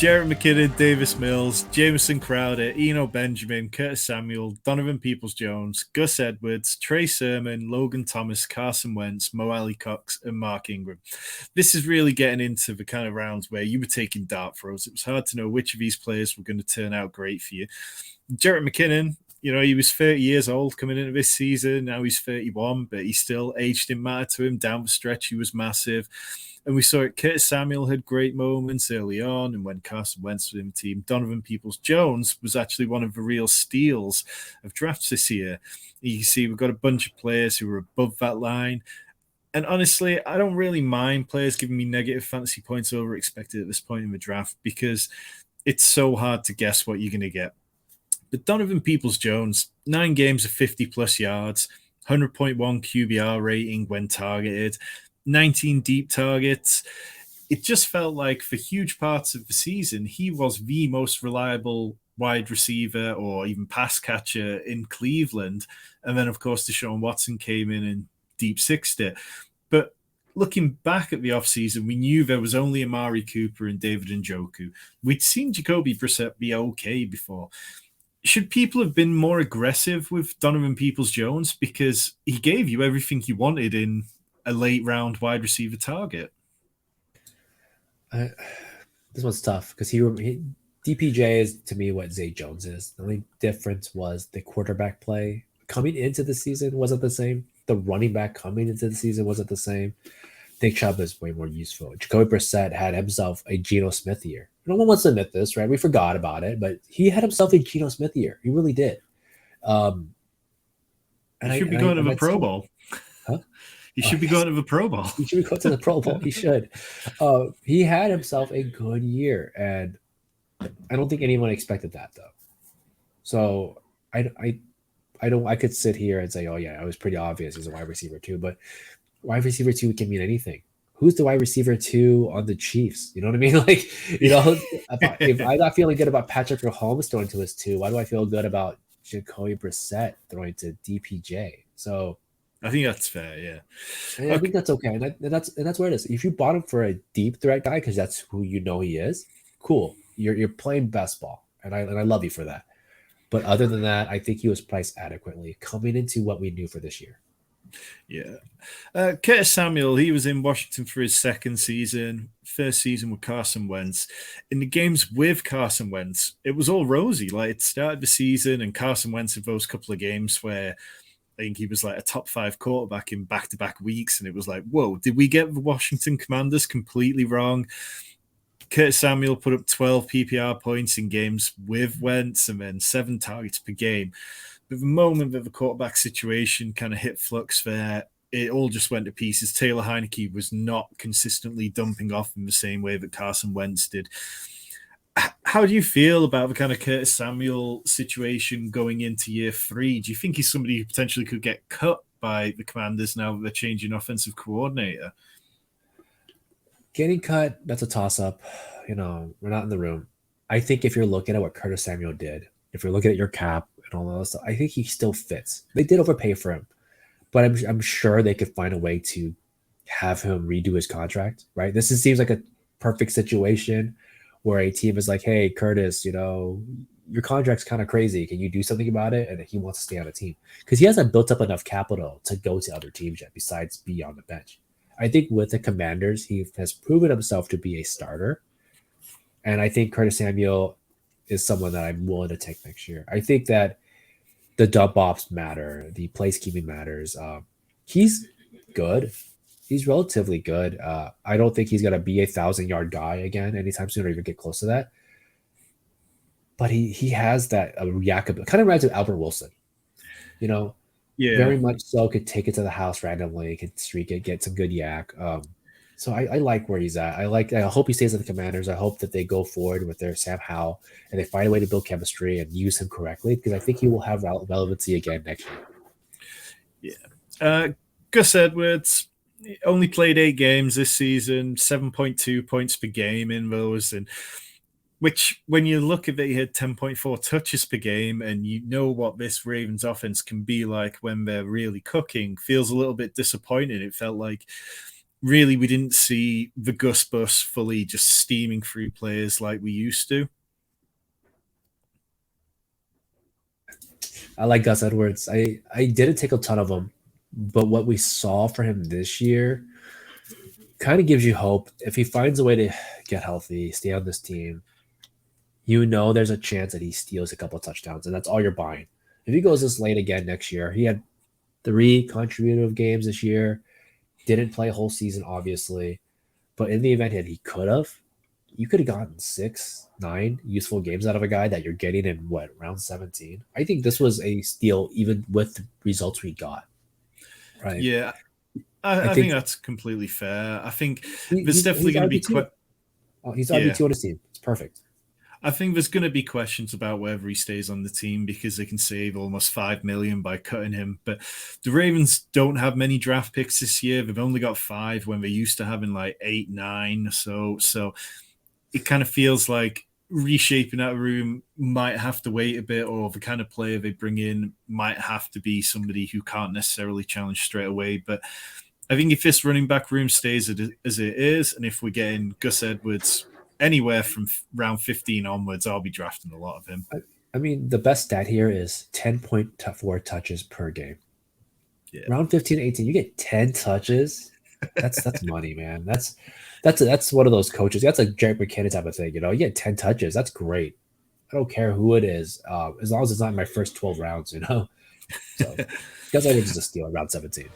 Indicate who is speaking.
Speaker 1: Jarrett McKinnon, Davis Mills, Jamison Crowder, Eno Benjamin, Curtis Samuel, Donovan Peoples-Jones, Gus Edwards, Trey Sermon, Logan Thomas, Carson Wentz, Mo Alley Cox, and Mark Ingram. This is really getting into the kind of rounds where you were taking dart throws. It was hard to know which of these players were going to turn out great for you. Jarrett McKinnon, he was 30 years old coming into this season. Now he's 31, but he still age didn't matter to him. Down the stretch, he was massive. And we saw it. Curtis Samuel had great moments early on, and when Carson Wentz was in the team, Donovan Peoples-Jones was actually one of the real steals of drafts this year. You can see we've got a bunch of players who are above that line. And honestly, I don't really mind players giving me negative fantasy points over expected at this point in the draft because it's so hard to guess what you're going to get. But Donovan Peoples-Jones, 9 games of 50-plus yards, 100.1 QBR rating when targeted, 19 deep targets. It just felt like for huge parts of the season, he was the most reliable wide receiver or even pass catcher in Cleveland. And then, of course, Deshaun Watson came in and deep sixed it. But looking back at the offseason, we knew there was only Amari Cooper and David Njoku. We'd seen Jacoby Brissett be okay before. Should people have been more aggressive with Donovan Peoples-Jones because he gave you everything you wanted in a late round wide receiver target?
Speaker 2: This one's tough because DPJ is to me what Zay Jones is. The only difference was the quarterback play coming into the season wasn't the same. The running back coming into the season wasn't the same. Nick Chubb is way more useful. Jacoby Brissett had himself a Geno Smith year. No one wants to admit this, right? We forgot about it, but he had himself a Geno Smith year. He really did.
Speaker 1: He should be going to the Pro Bowl.
Speaker 2: Huh?
Speaker 1: He should be going to the Pro Bowl.
Speaker 2: He should be going to the Pro Bowl. He should. He had himself a good year, and I don't think anyone expected that, though. So I could sit here and say, oh yeah, it was pretty obvious he's a wide receiver too, but wide receiver 2 can mean anything. Who's the wide receiver 2 on the Chiefs? You know what I mean? Like, if I'm not feeling good about Patrick Mahomes throwing to his 2, why do I feel good about Jacoby Brissett throwing to DPJ? So
Speaker 1: I think that's fair, yeah.
Speaker 2: And I think that's okay, and that's where it is. If you bought him for a deep threat guy because that's who you know he is, cool. You're playing best ball, and I love you for that. But other than that, I think he was priced adequately coming into what we knew for this year.
Speaker 1: Yeah. Curtis Samuel, he was in Washington for his second season, first season with Carson Wentz. In the games with Carson Wentz, it was all rosy. Like, it started the season, and Carson Wentz had those couple of games where I think he was like a top 5 quarterback in back-to-back weeks, and it was like, whoa, did we get the Washington Commanders completely wrong? Curtis Samuel put up 12 PPR points in games with Wentz and then 7 targets per game. But the moment that the quarterback situation kind of hit flux there, it all just went to pieces. Taylor Heineke was not consistently dumping off in the same way that Carson Wentz did. How do you feel about the kind of Curtis Samuel situation going into year 3? Do you think he's somebody who potentially could get cut by the Commanders now that they're changing offensive coordinator?
Speaker 2: Getting cut, that's a toss-up. We're not in the room. I think if you're looking at what Curtis Samuel did, if you're looking at your cap and all that stuff, I think he still fits. They did overpay for him, but I'm sure they could find a way to have him redo his contract, right? This seems like a perfect situation where a team is like, hey, Curtis, your contract's kind of crazy. Can you do something about it? And he wants to stay on the team because he hasn't built up enough capital to go to other teams yet besides be on the bench. I think with the Commanders, he has proven himself to be a starter. And I think Curtis Samuel is someone that I'm willing to take next year. I think that the dump offs matter. The placekeeping matters. He's good. He's relatively good. I don't think he's going to be a 1,000-yard guy again anytime soon or even get close to that. But he has that reactability. Kind of reminds me of Albert Wilson. Very much so. Could take it to the house randomly. Could streak it, get some good yak. So I like where he's at. I hope he stays with the Commanders. I hope that they go forward with their Sam Howell and they find a way to build chemistry and use him correctly because I think he will have relevancy again next
Speaker 1: year. Yeah. Gus Edwards only played 8 games this season, 7.2 points per game in those, and which when you look at it, he had 10.4 touches per game, and you know what this Ravens offense can be like when they're really cooking, feels a little bit disappointing. It felt like really we didn't see the Gus bus fully just steaming through players like we used to.
Speaker 2: I like Gus Edwards. I didn't take a ton of him, but what we saw for him this year kind of gives you hope. If he finds a way to get healthy, stay on this team, you know there's a chance that he steals a couple of touchdowns, and that's all you're buying. If he goes this late again next year, he had 3 contributive games this year, didn't play a whole season, obviously, but in the event that he could have, you could have gotten 6, 9 useful games out of a guy that you're getting in what, round 17. I think this was a steal, even with the results we got. Right?
Speaker 1: Yeah,
Speaker 2: I
Speaker 1: I think
Speaker 2: think
Speaker 1: that's completely fair. I think there's
Speaker 2: he's
Speaker 1: definitely going to be
Speaker 2: RB2. He's
Speaker 1: yeah.
Speaker 2: RB2 on his team. It's perfect.
Speaker 1: I think there's going to be questions about whether he stays on the team because they can save almost 5 million by cutting him. But the Ravens don't have many draft picks this year. They've only got 5 when they're used to having like 8, 9 or so. So it kind of feels like reshaping that room might have to wait a bit, or the kind of player they bring in might have to be somebody who can't necessarily challenge straight away. But I think if this running back room stays as it is, and if we're getting Gus Edwards anywhere from round 15 onwards, I'll be drafting a lot of him.
Speaker 2: I mean, the best stat here is 10.4 touches per game.
Speaker 1: Yeah.
Speaker 2: Round 15, 18, you get 10 touches. That's money, man. That's one of those coaches. That's like Jared McKinnon type of thing. You know, you get 10 touches. That's great. I don't care who it is, as long as it's not in my first 12 rounds. You know, so Gus Edwards is a steal in round 17.